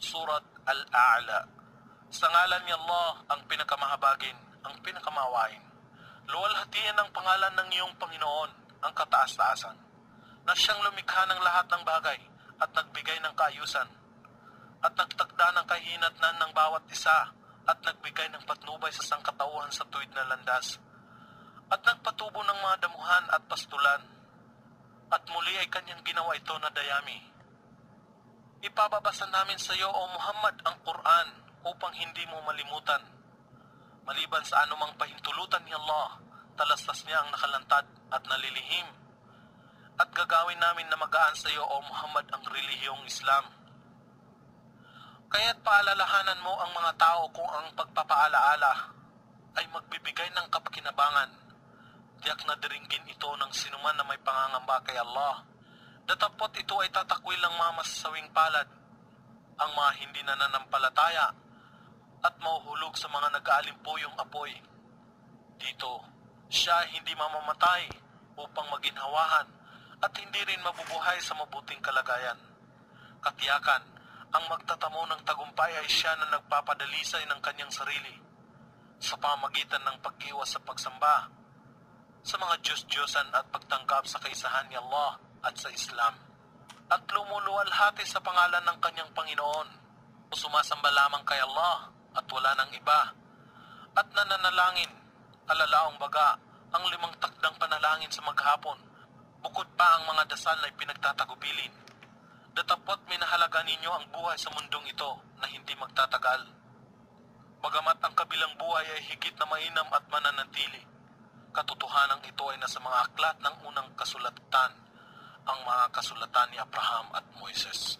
Surat Al-A'la. Sa ngalan ni Allah, ang pinakamahabagin, ang pinakamawain. Luwalhatian ang pangalan ng iyong Panginoon, ang kataas-taasan, na siyang lumikha ng lahat ng bagay at nagbigay ng kaayusan, at nagtakda ng kahinatnan ng bawat isa, at nagbigay ng patnubay sa sangkatauhan sa tuwid na landas, at nagpatubo ng mga damuhan at pastulan, at muli ay kanyang ginawa ito na dayami. Ipababasa namin sa iyo, O Muhammad, ang Quran upang hindi mo malimutan. Maliban sa anumang pahintulutan ni Allah, talastas niya ang nakalantad at nalilihim. At gagawin namin na magaan sa iyo, O Muhammad, ang relihiyong Islam. Kaya't paalalahanan mo ang mga tao kung ang pagpapaalaala ay magbibigay ng kapakinabangan. Tiyak na diringgin ito ng sinuman na may pangangamba kay Allah. Datapot ito ay tatakwil ang mga masasawing palad, ang mga hindi nananampalataya, at mauhulog sa mga nag-aalimpuyong apoy. Dito, siya hindi mamamatay upang maginhawahan at hindi rin mabubuhay sa mabuting kalagayan. Katiyakan, ang magtatamo ng tagumpay ay siya na nagpapadalisay ng kanyang sarili sa pamagitan ng pag-iwas sa pagsamba sa mga Diyos-Diyosan at pagtanggap sa kaisahan ni Allah at sa Islam, at lumuluwalhati sa pangalan ng kanyang Panginoon, sumasamba lamang kay Allah at wala nang iba, at nananalangin, alalaong baga, ang 5 takdang panalangin sa maghapon, bukod pa ang mga dasal na pinagtatagubilin. Datapot minahalaga ninyo ang buhay sa mundong ito na hindi magtatagal. Bagamat ang kabilang buhay ay higit na mainam at mananatili, katotohanan ito ay nasa mga aklat ng unang kasulatan, ang mga kasulatan ni Abraham at Moises.